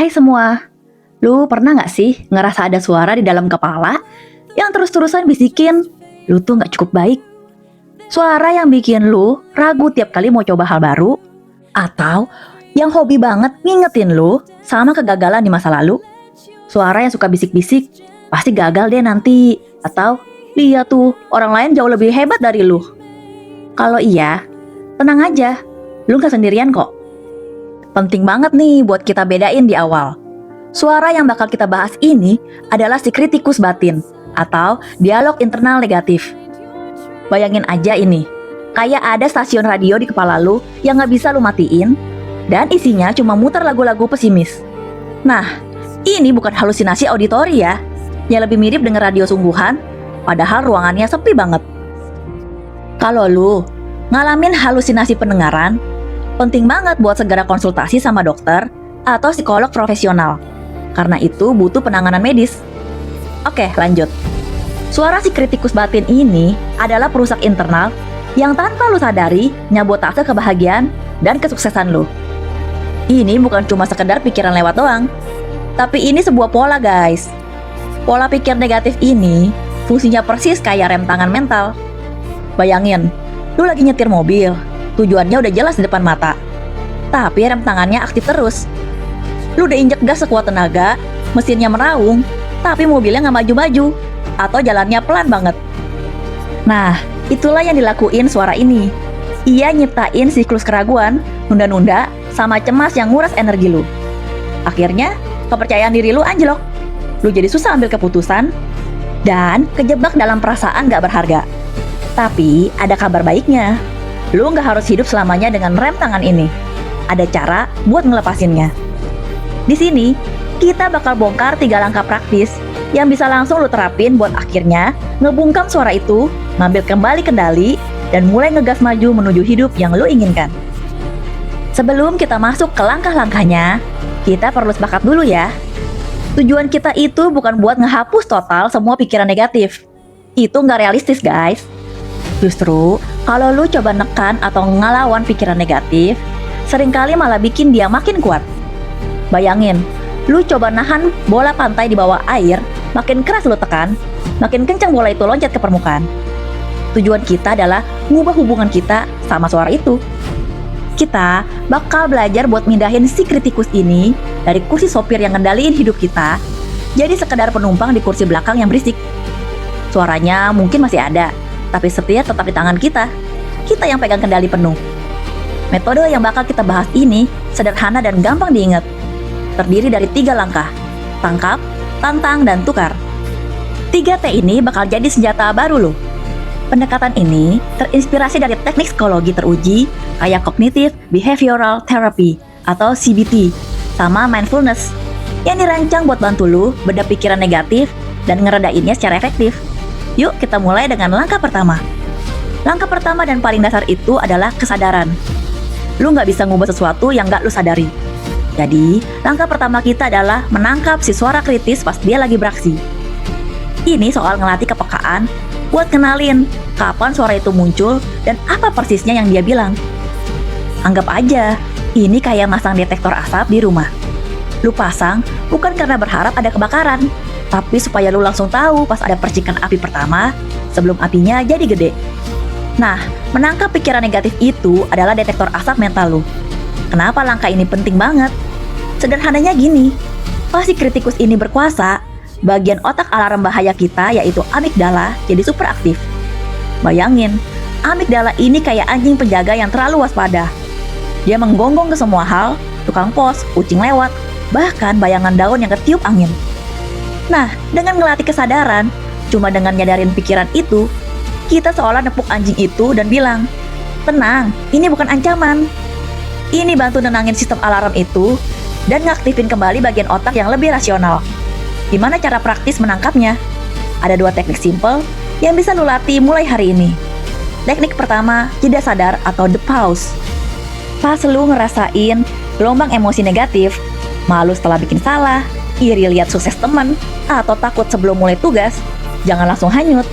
Hai semua, lu pernah nggak sih ngerasa ada suara di dalam kepala yang terus-terusan bisikin, lu tuh nggak cukup baik? Suara yang bikin lu ragu tiap kali mau coba hal baru? Atau yang hobi banget ngingetin lu sama kegagalan di masa lalu? Suara yang suka bisik-bisik, pasti gagal deh nanti. Atau, lihat tuh, orang lain jauh lebih hebat dari lu. Kalau iya, tenang aja, lu nggak sendirian kok. Penting banget nih buat kita bedain di awal. Suara yang bakal kita bahas ini adalah si kritikus batin atau dialog internal negatif. Bayangin aja ini, kayak ada stasiun radio di kepala lu yang gak bisa lu matiin dan isinya cuma muter lagu-lagu pesimis. Nah, ini bukan halusinasi auditori ya, yang lebih mirip dengan radio sungguhan, padahal ruangannya sepi banget. Kalau lu ngalamin halusinasi pendengaran, penting banget buat segera konsultasi sama dokter atau psikolog profesional. Karena itu butuh penanganan medis. Oke, lanjut. Suara si kritikus batin ini adalah perusak internal yang tanpa lu sadari nyabotase kebahagiaan dan kesuksesan lu. Ini bukan cuma sekedar pikiran lewat doang, tapi ini sebuah pola, guys. Pola pikir negatif ini fungsinya persis kayak rem tangan mental. Bayangin, lu lagi nyetir mobil, tujuannya udah jelas di depan mata, tapi rem tangannya aktif terus. Lu udah injek gas sekuat tenaga, mesinnya meraung, tapi mobilnya nggak maju-maju, atau jalannya pelan banget. Nah, itulah yang dilakuin suara ini. Ia nyiptain siklus keraguan, nunda-nunda, sama cemas yang nguras energi lu. Akhirnya, kepercayaan diri lu anjlok. Lu jadi susah ambil keputusan, dan kejebak dalam perasaan nggak berharga. Tapi, ada kabar baiknya. Lu nggak harus hidup selamanya dengan rem tangan ini. Ada cara buat ngelepasinnya. Di sini, kita bakal bongkar 3 langkah praktis yang bisa langsung lu terapin buat akhirnya ngebungkam suara itu, ngambil kembali kendali, dan mulai ngegas maju menuju hidup yang lu inginkan. Sebelum kita masuk ke langkah-langkahnya, kita perlu sepakat dulu ya. Tujuan kita itu bukan buat ngehapus total semua pikiran negatif. Itu nggak realistis, guys. Justru, kalau lu coba nekan atau ngelawan pikiran negatif, seringkali malah bikin dia makin kuat. Bayangin, lu coba nahan bola pantai di bawah air, makin keras lu tekan, makin kencang bola itu loncat ke permukaan. Tujuan kita adalah ngubah hubungan kita sama suara itu. Kita bakal belajar buat mindahin si kritikus ini dari kursi sopir yang ngendaliin hidup kita, jadi sekedar penumpang di kursi belakang yang berisik. Suaranya mungkin masih ada, tapi setia tetap di tangan kita. Kita yang pegang kendali penuh. Metode yang bakal kita bahas ini sederhana dan gampang diingat. Terdiri dari 3 langkah: tangkap, tantang, dan tukar. 3T ini bakal jadi senjata baru loh. Pendekatan ini terinspirasi dari teknik psikologi teruji kayak Cognitive Behavioral Therapy atau CBT sama mindfulness yang dirancang buat bantu lu beda pikiran negatif dan ngeredainnya secara efektif. Yuk kita mulai dengan langkah pertama. Langkah pertama dan paling dasar itu adalah kesadaran. Lu nggak bisa ngubah sesuatu yang nggak lu sadari. Jadi, langkah pertama kita adalah menangkap si suara kritis pas dia lagi beraksi. Ini soal ngelatih kepekaan buat kenalin kapan suara itu muncul dan apa persisnya yang dia bilang. Anggap aja, ini kayak masang detektor asap di rumah. Lu pasang bukan karena berharap ada kebakaran, tapi supaya lu langsung tahu pas ada percikan api pertama sebelum apinya jadi gede. Nah, menangkap pikiran negatif itu adalah detektor asap mental lu. Kenapa langkah ini penting banget? Sederhananya gini, pas si kritikus ini berkuasa, bagian otak alarm bahaya kita yaitu amigdala jadi super aktif. Bayangin, amigdala ini kayak anjing penjaga yang terlalu waspada. Dia menggonggong ke semua hal, tukang pos, kucing lewat, bahkan bayangan daun yang ketiup angin. Nah, dengan ngelatih kesadaran, cuma dengan nyadarin pikiran itu, kita seolah nepuk anjing itu dan bilang, tenang, ini bukan ancaman. Ini bantu nenangin sistem alarm itu dan ngaktifin kembali bagian otak yang lebih rasional. Gimana cara praktis menangkapnya? Ada 2 teknik simple yang bisa lu latih mulai hari ini. Teknik pertama, jeda sadar atau the pause. Pas lu ngerasain gelombang emosi negatif, malu setelah bikin salah, iri lihat sukses teman, atau takut sebelum mulai tugas, jangan langsung hanyut.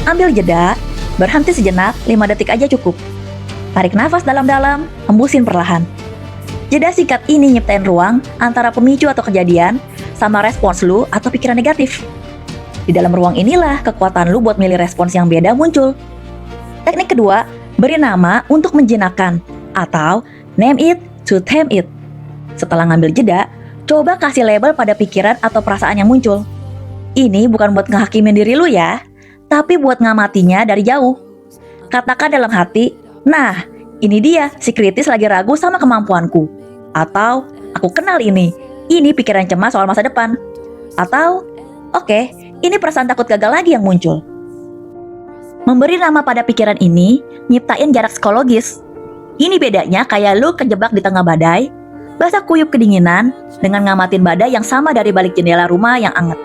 Ambil jeda, berhenti sejenak, 5 detik aja cukup. Tarik nafas dalam-dalam, hembusin perlahan. Jeda singkat ini nyiptain ruang antara pemicu atau kejadian sama respons lu atau pikiran negatif. Di dalam ruang inilah kekuatan lu buat milih respons yang beda muncul. Teknik kedua, beri nama untuk menjinakkan atau name it to tame it. Setelah ngambil jeda, coba kasih label pada pikiran atau perasaan yang muncul. Ini bukan buat ngehakimin diri lu ya, tapi buat ngamatinya dari jauh. Katakan dalam hati, nah, ini dia si kritis lagi ragu sama kemampuanku. Atau, aku kenal ini pikiran cemas soal masa depan. Atau, oke, ini perasaan takut gagal lagi yang muncul. Memberi nama pada pikiran ini, nyiptain jarak psikologis. Ini bedanya kayak lu kejebak di tengah badai, basah kuyup kedinginan, dengan ngamatin badai yang sama dari balik jendela rumah yang anget.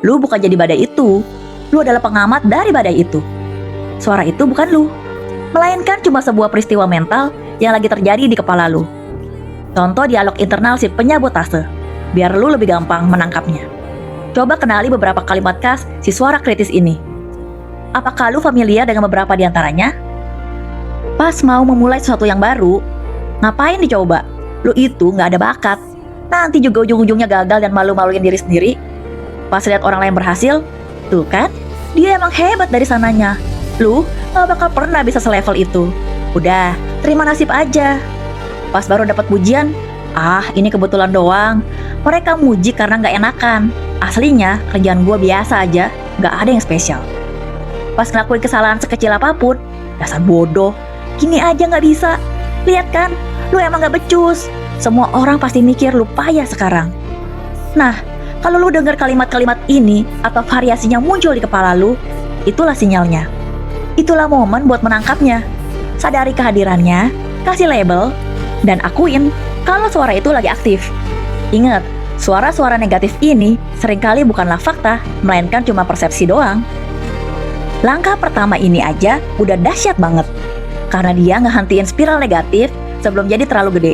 Lu bukan jadi badai itu, lu adalah pengamat dari badai itu. Suara itu bukan lu, melainkan cuma sebuah peristiwa mental yang lagi terjadi di kepala lu. Contoh dialog internal si penyabotase, biar lu lebih gampang menangkapnya. Coba kenali beberapa kalimat khas si suara kritis ini. Apakah lu familiar dengan beberapa di antaranya? Pas mau memulai sesuatu yang baru, ngapain dicoba? Lu itu nggak ada bakat. Nanti juga ujung-ujungnya gagal dan malu-maluin diri sendiri. Pas lihat orang lain berhasil, tuh kan, dia emang hebat dari sananya. Lu nggak bakal pernah bisa selevel itu. Udah, terima nasib aja. Pas baru dapat pujian, ini kebetulan doang. Mereka muji karena nggak enakan. Aslinya kerjaan gue biasa aja, nggak ada yang spesial. Pas ngelakuin kesalahan sekecil apapun, dasar bodoh, gini aja nggak bisa. Lihat kan, lu emang nggak becus. Semua orang pasti mikir lu payah sekarang. Nah, kalau lu dengar kalimat-kalimat ini atau variasinya muncul di kepala lu, itulah sinyalnya. Itulah momen buat menangkapnya. Sadari kehadirannya, kasih label, dan akuin kalau suara itu lagi aktif. Ingat, suara-suara negatif ini seringkali bukanlah fakta, melainkan cuma persepsi doang. Langkah pertama ini aja udah dahsyat banget, karena dia ngehentiin spiral negatif sebelum jadi terlalu gede.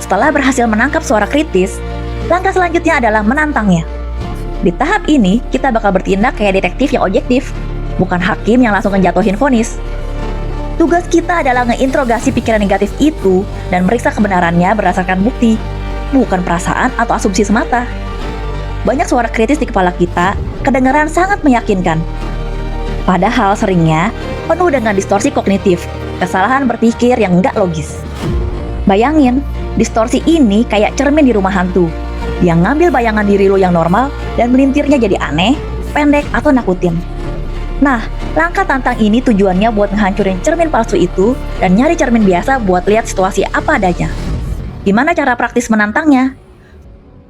Setelah berhasil menangkap suara kritis, langkah selanjutnya adalah menantangnya. Di tahap ini, kita bakal bertindak kayak detektif yang objektif, bukan hakim yang langsung ngejatuhin vonis. Tugas kita adalah ngeinterogasi pikiran negatif itu dan meriksa kebenarannya berdasarkan bukti, bukan perasaan atau asumsi semata. Banyak suara kritis di kepala kita kedengaran sangat meyakinkan. Padahal seringnya penuh dengan distorsi kognitif, kesalahan berpikir yang nggak logis. Bayangin, distorsi ini kayak cermin di rumah hantu. Dia ngambil bayangan diri lo yang normal dan melintirnya jadi aneh, pendek, atau nakutin. Nah, langkah tantang ini tujuannya buat ngehancurin cermin palsu itu dan nyari cermin biasa buat lihat situasi apa adanya. Gimana cara praktis menantangnya?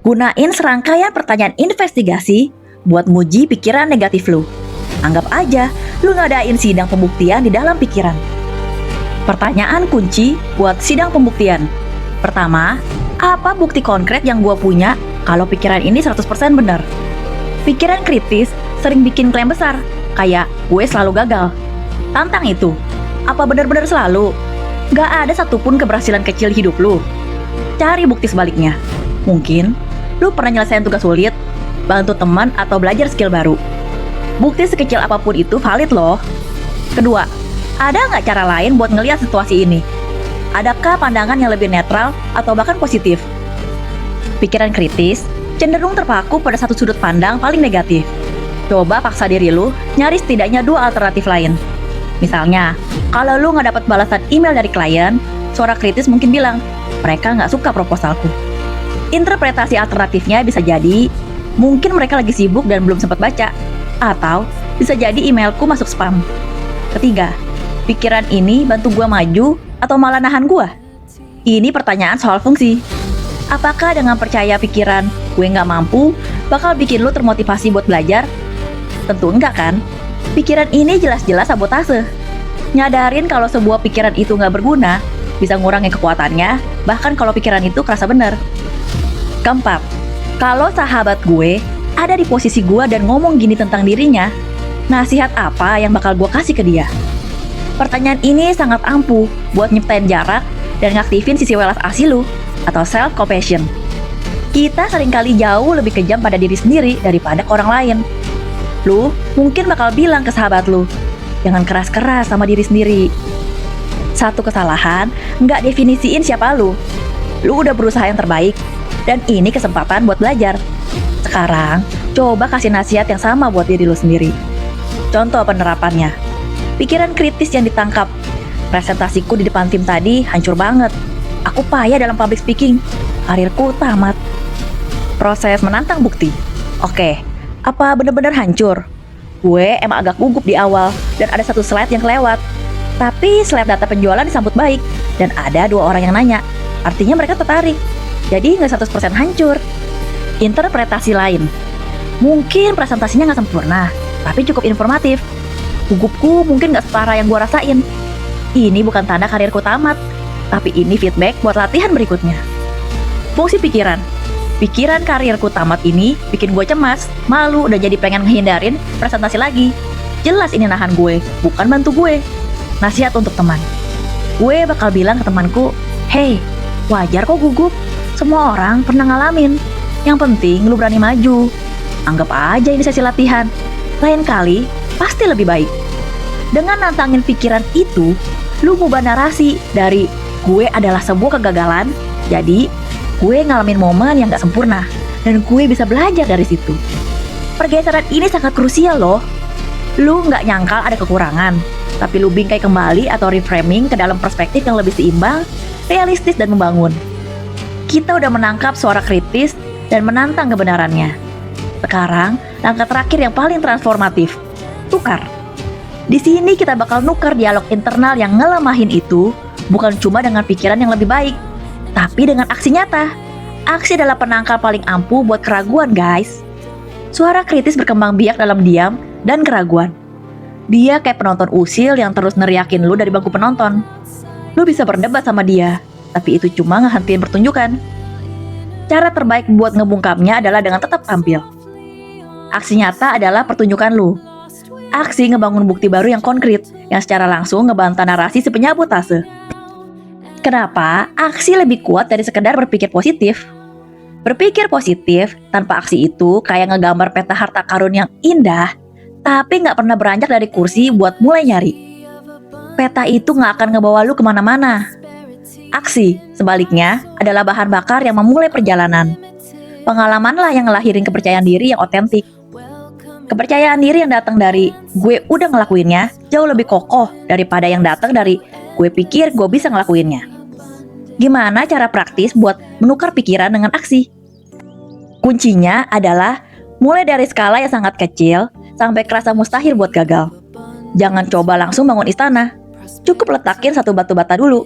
Gunain serangkaian pertanyaan investigasi buat nguji pikiran negatif lu. Anggap aja lu ngadain sidang pembuktian di dalam pikiran. Pertanyaan kunci buat sidang pembuktian. Pertama, apa bukti konkret yang gua punya kalau pikiran ini 100% benar? Pikiran kritis sering bikin klaim besar, kayak gue selalu gagal. Tantang itu, apa benar-benar selalu? Gak ada satupun keberhasilan kecil hidup lu. Cari bukti sebaliknya. Mungkin lu pernah nyelesain tugas sulit, bantu teman, atau belajar skill baru. Bukti sekecil apapun itu valid loh. Kedua, ada nggak cara lain buat ngelihat situasi ini? Adakah pandangan yang lebih netral atau bahkan positif? Pikiran kritis cenderung terpaku pada satu sudut pandang paling negatif. Coba paksa diri lu nyari setidaknya 2 alternatif lain. Misalnya, kalau lu nggak dapat balasan email dari klien, suara kritis mungkin bilang, mereka nggak suka proposalku. Interpretasi alternatifnya bisa jadi, mungkin mereka lagi sibuk dan belum sempat baca. Atau, bisa jadi emailku masuk spam. Ketiga, pikiran ini bantu gua maju atau malah nahan gua? Ini pertanyaan soal fungsi. Apakah dengan percaya pikiran gue nggak mampu, bakal bikin lu termotivasi buat belajar? Tentu enggak kan? Pikiran ini jelas-jelas sabotase. Nyadarin kalau sebuah pikiran itu nggak berguna, bisa ngurangin kekuatannya, bahkan kalau pikiran itu kerasa benar. Keempat, kalau sahabat gue ada di posisi gue dan ngomong gini tentang dirinya, nasihat apa yang bakal gue kasih ke dia? Pertanyaan ini sangat ampuh buat nyiptain jarak dan ngaktifin sisi welas asih lu, atau self-compassion. Kita seringkali jauh lebih kejam pada diri sendiri daripada ke orang lain. Lu mungkin bakal bilang ke sahabat lu, jangan keras-keras sama diri sendiri. Satu kesalahan nggak definisiin siapa lu. Lu udah berusaha yang terbaik, dan ini kesempatan buat belajar. Sekarang, coba kasih nasihat yang sama buat diri lu sendiri. Contoh penerapannya. Pikiran kritis yang ditangkap. Presentasiku di depan tim tadi hancur banget. Aku payah dalam public speaking. Karirku tamat. Proses menantang bukti. Oke, apa bener-bener hancur? Gue emang agak gugup di awal, dan ada satu slide yang kelewat. Tapi slide data penjualan disambut baik, dan ada 2 orang yang nanya. Artinya mereka tertarik. Jadi nggak 100% hancur. Interpretasi lain. Mungkin presentasinya nggak sempurna, tapi cukup informatif. Gugupku mungkin nggak separah yang gue rasain. Ini bukan tanda karirku tamat, tapi ini feedback buat latihan berikutnya. Fungsi pikiran. Pikiran karirku tamat ini bikin gue cemas, malu, dan jadi pengen ngehindarin presentasi lagi. Jelas ini nahan gue, bukan bantu gue. Nasihat untuk teman. Gue bakal bilang ke temanku, "Hey, wajar kok gugup. Semua orang pernah ngalamin. Yang penting lu berani maju. Anggap aja ini sesi latihan. Lain kali, pasti lebih baik." Dengan nantangin pikiran itu, lu ngubah narasi dari gue adalah sebuah kegagalan, jadi gue ngalamin momen yang gak sempurna, dan gue bisa belajar dari situ. Pergeseran ini sangat krusial loh. Lu gak nyangkal ada kekurangan, tapi lu bingkai kembali atau reframing ke dalam perspektif yang lebih seimbang, realistis, dan membangun. Kita udah menangkap suara kritis dan menantang kebenarannya. Sekarang, langkah terakhir yang paling transformatif, tukar. Di sini kita bakal nukar dialog internal yang ngelemahin itu, bukan cuma dengan pikiran yang lebih baik, tapi dengan aksi nyata. Aksi adalah penangkal paling ampuh buat keraguan, guys. Suara kritis berkembang biak dalam diam dan keraguan. Dia kayak penonton usil yang terus neriakin lu dari bangku penonton. Lu bisa berdebat sama dia, tapi itu cuma ngehentiin pertunjukan. Cara terbaik buat ngebungkamnya adalah dengan tetap tampil. Aksi nyata adalah pertunjukan lu. Aksi ngebangun bukti baru yang konkret, yang secara langsung ngebantah narasi si penyabotase. Kenapa aksi lebih kuat dari sekedar berpikir positif? Berpikir positif tanpa aksi itu kayak ngegambar peta harta karun yang indah, tapi nggak pernah beranjak dari kursi buat mulai nyari. Peta itu nggak akan ngebawa lu kemana-mana. Aksi, sebaliknya, adalah bahan bakar yang memulai perjalanan. Pengalamanlah yang ngelahirin kepercayaan diri yang otentik. Kepercayaan diri yang datang dari gue udah ngelakuinnya jauh lebih kokoh daripada yang datang dari gue pikir gue bisa ngelakuinnya. Gimana cara praktis buat menukar pikiran dengan aksi? Kuncinya adalah mulai dari skala yang sangat kecil sampai kerasa mustahil buat gagal. Jangan coba langsung bangun istana. Cukup letakin satu batu bata dulu.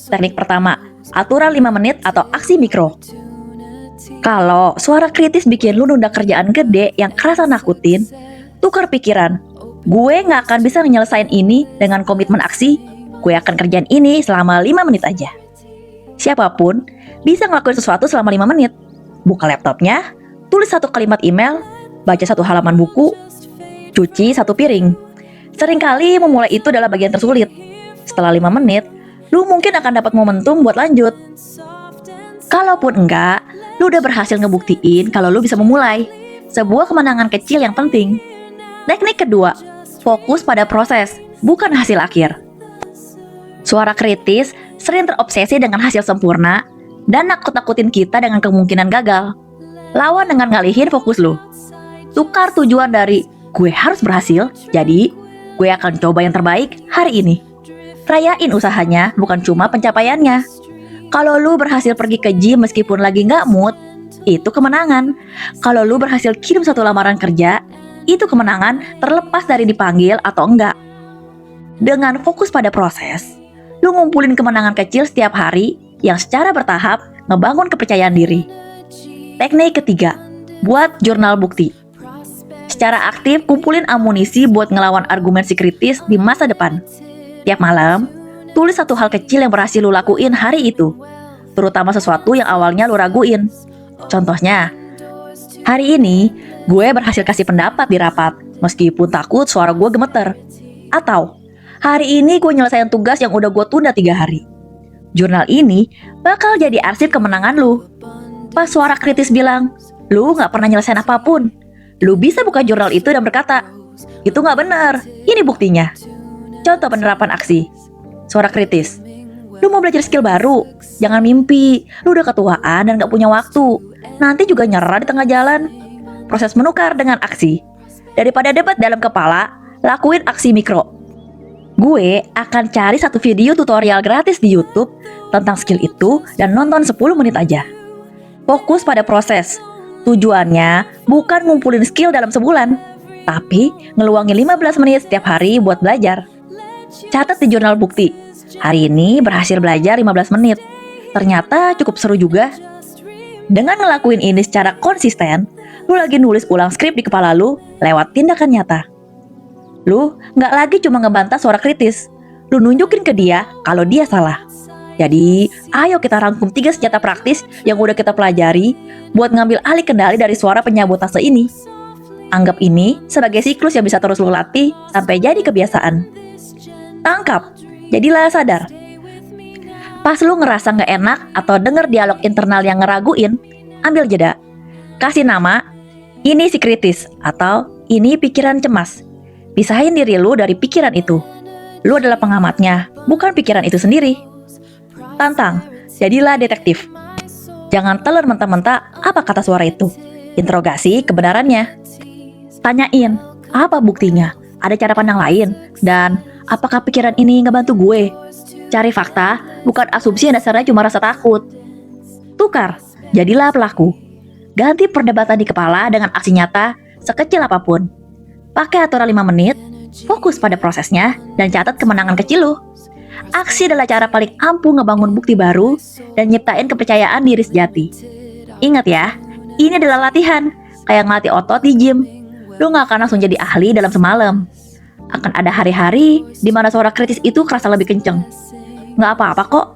Teknik pertama, aturan 5 menit atau aksi mikro. Kalau suara kritis bikin lu nunda kerjaan gede yang kerasa nakutin, tukar pikiran. Gue gak akan bisa nyelesain ini dengan komitmen aksi. Gue akan kerjain ini selama 5 menit aja. Siapapun bisa ngelakuin sesuatu selama 5 menit. Buka laptopnya, tulis 1 kalimat email, baca 1 halaman buku, cuci 1 piring. Seringkali memulai itu adalah bagian tersulit. Setelah 5 menit, lu mungkin akan dapat momentum buat lanjut. Kalaupun enggak, lu udah berhasil ngebuktiin kalau lu bisa memulai. Sebuah kemenangan kecil yang penting. Teknik kedua, fokus pada proses, bukan hasil akhir. Suara kritis sering terobsesi dengan hasil sempurna dan nakut-nakutin kita dengan kemungkinan gagal. Lawan dengan ngalihin fokus lu. Tukar tujuan dari gue harus berhasil, jadi gue akan coba yang terbaik hari ini. Rayain usahanya, bukan cuma pencapaiannya. Kalau lu berhasil pergi ke gym meskipun lagi nggak mood, itu kemenangan. Kalau lu berhasil kirim 1 lamaran kerja, itu kemenangan terlepas dari dipanggil atau enggak. Dengan fokus pada proses, lu ngumpulin kemenangan kecil setiap hari yang secara bertahap ngebangun kepercayaan diri. Teknik ketiga, buat jurnal bukti. Secara aktif kumpulin amunisi buat ngelawan argumen si kritis di masa depan. Tiap malam, tulis 1 hal kecil yang berhasil lu lakuin hari itu, terutama sesuatu yang awalnya lu raguin. Contohnya, hari ini gue berhasil kasih pendapat di rapat, meskipun takut suara gue gemeter. Atau, hari ini gue nyelesain tugas yang udah gue tunda 3 hari. Jurnal ini bakal jadi arsip kemenangan lu. Pas suara kritis bilang, lu gak pernah nyelesain apapun, lu bisa buka jurnal itu dan berkata, itu gak benar, ini buktinya. Contoh penerapan aksi. Suara kritis, lu mau belajar skill baru, Jangan mimpi, lu udah ketuaan dan gak punya waktu. Nanti juga nyerah di tengah jalan. Proses menukar dengan aksi. Daripada debat dalam kepala, lakuin aksi mikro. Gue akan cari satu video tutorial gratis di YouTube tentang skill itu dan nonton 10 menit aja. Fokus pada proses. Tujuannya bukan ngumpulin skill dalam sebulan, tapi ngeluangin 15 menit setiap hari buat belajar. Catat di jurnal bukti. Hari ini berhasil belajar 15 menit. Ternyata cukup seru juga. Dengan ngelakuin ini secara konsisten, lu lagi nulis ulang skrip di kepala lu lewat tindakan nyata. Lu nggak lagi cuma ngebantah suara kritis. Lu nunjukin ke dia kalau dia salah. Jadi, ayo kita rangkum 3 senjata praktis yang udah kita pelajari buat ngambil alih kendali dari suara penyabotase ini. Anggap ini sebagai siklus yang bisa terus lu latih sampai jadi kebiasaan. Tangkap, jadilah sadar. Pas lu ngerasa gak enak atau denger dialog internal yang ngeraguin, ambil jeda. Kasih nama, ini si kritis, atau ini pikiran cemas. Pisahin diri lu dari pikiran itu. Lu adalah pengamatnya, bukan pikiran itu sendiri. Tantang, jadilah detektif. Jangan telan mentah-mentah apa kata suara itu. Interogasi kebenarannya. Tanyain, apa buktinya? Ada cara pandang lain? Dan apakah pikiran ini ngebantu gue? Cari fakta, bukan asumsi yang dasarnya cuma rasa takut. Tukar, jadilah pelaku. Ganti perdebatan di kepala dengan aksi nyata sekecil apapun. Pakai aturan 5 menit, fokus pada prosesnya, dan catat kemenangan kecil lu. Aksi adalah cara paling ampuh ngebangun bukti baru dan nyiptain kepercayaan diri sejati. Ingat ya, ini adalah latihan, kayak ngelatih otot di gym. Lu gak akan langsung jadi ahli dalam semalam. Akan ada hari-hari di mana suara kritis itu kerasa lebih kenceng. Nggak apa-apa kok,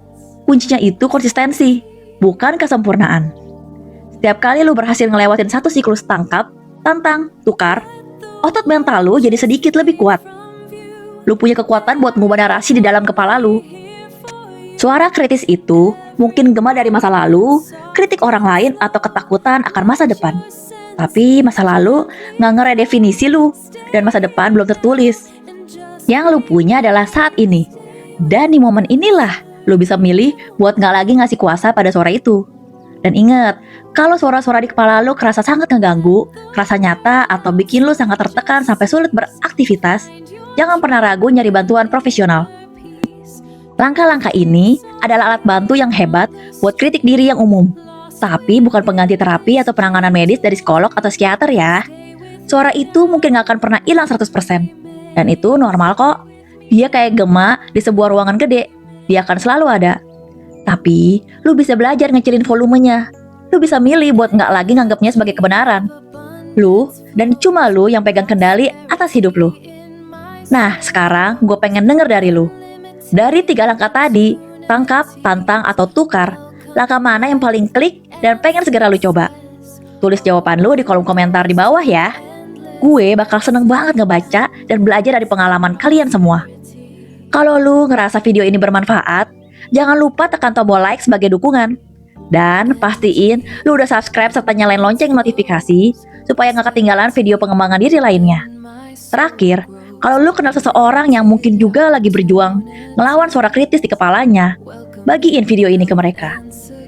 kuncinya itu konsistensi, bukan kesempurnaan. Setiap kali lu berhasil ngelewatin satu siklus tangkap, tantang, tukar, otot mental lu jadi sedikit lebih kuat. Lu punya kekuatan buat mengubah narasi di dalam kepala lu. Suara kritis itu mungkin gema dari masa lalu, kritik orang lain, atau ketakutan akan masa depan. Tapi masa lalu nggak ngeredefinisi lu, dan masa depan belum tertulis. Yang lu punya adalah saat ini. Dan di momen inilah lu bisa milih buat gak lagi ngasih kuasa pada suara itu. Dan ingat, kalau suara-suara di kepala lu kerasa sangat ngeganggu, kerasa nyata, atau bikin lu sangat tertekan sampai sulit beraktivitas, jangan pernah ragu nyari bantuan profesional. Langkah-langkah ini adalah alat bantu yang hebat buat kritik diri yang umum. Tapi bukan pengganti terapi atau penanganan medis dari psikolog atau psikiater ya. Suara itu mungkin gak akan pernah hilang 100%. Dan itu normal kok. Dia kayak gema di sebuah ruangan gede. Dia akan selalu ada. Tapi, lu bisa belajar ngecilin volumenya. Lu bisa milih buat gak lagi nganggapnya sebagai kebenaran. Lu, dan cuma lu yang pegang kendali atas hidup lu. Nah, sekarang gue pengen denger dari lu. Dari 3 langkah tadi, tangkap, tantang, atau tukar, langkah mana yang paling klik dan pengen segera lu coba? Tulis jawaban lu di kolom komentar di bawah ya. Gue bakal seneng banget ngebaca dan belajar dari pengalaman kalian semua. Kalau lu ngerasa video ini bermanfaat, jangan lupa tekan tombol like sebagai dukungan. Dan pastiin lu udah subscribe serta nyalain lonceng notifikasi supaya gak ketinggalan video pengembangan diri lainnya. Terakhir, kalau lu kenal seseorang yang mungkin juga lagi berjuang ngelawan suara kritis di kepalanya, bagiin video ini ke mereka.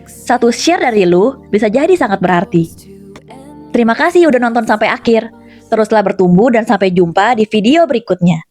Satu share dari lu bisa jadi sangat berarti. Terima kasih udah nonton sampai akhir. Teruslah bertumbuh dan sampai jumpa di video berikutnya.